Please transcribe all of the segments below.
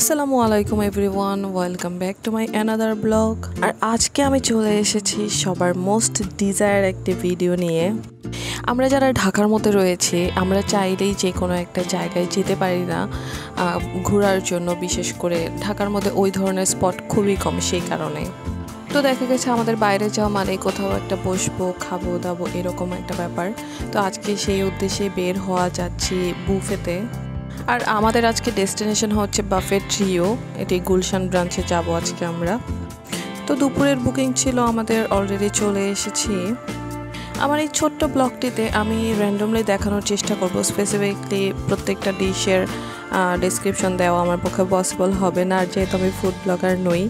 আসসালামু আলাইকুম everyone, welcome back to my another blog. আর আজকে আমি চলে এসেছি সবার মোস্ট ডিজায়ার একটি ভিডিও নিয়ে। আমরা যারা ঢাকার মধ্যে রয়েছি, আমরা চাইলেই যে কোনো একটা জায়গায় যেতে পারি না ঘোরার জন্য। বিশেষ করে ঢাকার মধ্যে ওই ধরনের স্পট খুবই কম, সেই কারণে তো দেখা গেছে আমাদের বাইরে যাওয়া মানে কোথাও একটা বসবো, খাবো দাবো, এরকম একটা ব্যাপার। তো আজকে সেই উদ্দেশ্যে বের হওয়া যাচ্ছি বুফেতে। আর আমাদের আজকে ডেস্টিনেশন হচ্ছে বাফে ট্রিও, এটি গুলশান ব্রাঞ্চে যাব আজকে আমরা। তো দুপুরের বুকিং ছিল আমাদের, অলরেডি চলে এসেছি। আমার এই ছোট্ট ব্লগটিতে আমি র্যান্ডমলি দেখানোর চেষ্টা করব, স্পেসিফিকলি প্রত্যেকটা ডিশের ডেসক্রিপশন দেওয়া আমার পক্ষে পসিবল হবে না, আর যেহেতু আমি ফুড ব্লগার নই।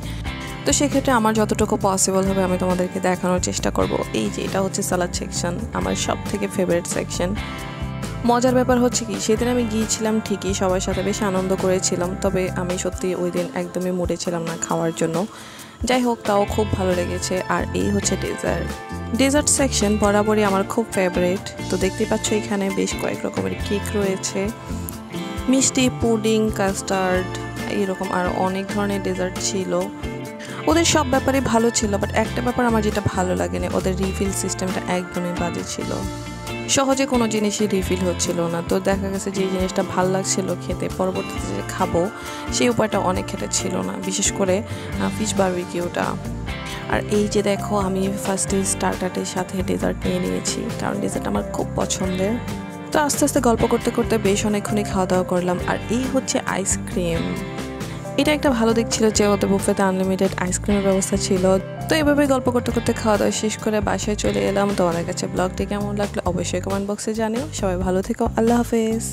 তো সেক্ষেত্রে আমার যতটুকু পসিবল হবে আমি তোমাদেরকে দেখানোর চেষ্টা করব। এই যে এটা হচ্ছে সালাদ সেকশন, আমার সব থেকে ফেভারিট সেকশন। মজার ব্যাপার হচ্ছে কি, সেদিন আমি গিয়েছিলাম ঠিকই, সবার সাথে বেশ আনন্দ করেছিলাম, তবে আমি সত্যি ওই দিন একদমই মুডে ছিলাম না খাওয়ার জন্য। যাই হোক, তাও খুব ভালো লেগেছে। আর এই হচ্ছে ডেজার্ট সেকশন, বরাবরই আমার খুব ফেভারিট। তো দেখতে পাচ্ছ এখানে বেশ কয়েক রকমের কেক রয়েছে, মিষ্টি, পুডিং, কাস্টার্ড, এইরকম আরও অনেক ধরনের ডেজার্ট ছিল। ওদের সব ব্যাপারে ভালো ছিল, বাট একটা ব্যাপার আমার যেটা ভালো লাগেনি, ওদের রিফিল সিস্টেমটা একদমই বাজে ছিল। সহজে কোনো জিনিসই রিফিল হচ্ছিল না। তো দেখা গেছে যে জিনিসটা ভাল লাগছিল খেতে, পরবর্তীতে যে খাবো সেই উপায়টা অনেক খেতে ছিল না, বিশেষ করে ফিশ বারবিকিউটা। আর এই যে দেখো, আমি ফার্স্টে স্টার্টারের সাথে ডেজার্ট নিয়ে নিয়েছি, কারণ ডেজার্ট আমার খুব পছন্দের। তো আস্তে আস্তে গল্প করতে করতে বেশ অনেকক্ষণই খাওয়া দাওয়া করলাম। আর এই হচ্ছে আইসক্রিম। এটা একটা ভালো দিক ছিল যে ওদের বুফেতে আনলিমিটেড আইসক্রিমের ব্যবস্থা ছিল। তো এভাবে গল্প করতে করতে খাওয়া দাওয়া শেষ করে বাসায় চলে এলাম। তোমাদের কাছে ব্লগটি কেমন লাগলো অবশ্যই কমেন্ট বক্সে জানিও। সবাই ভালো থেকো, আল্লাহ হাফেজ।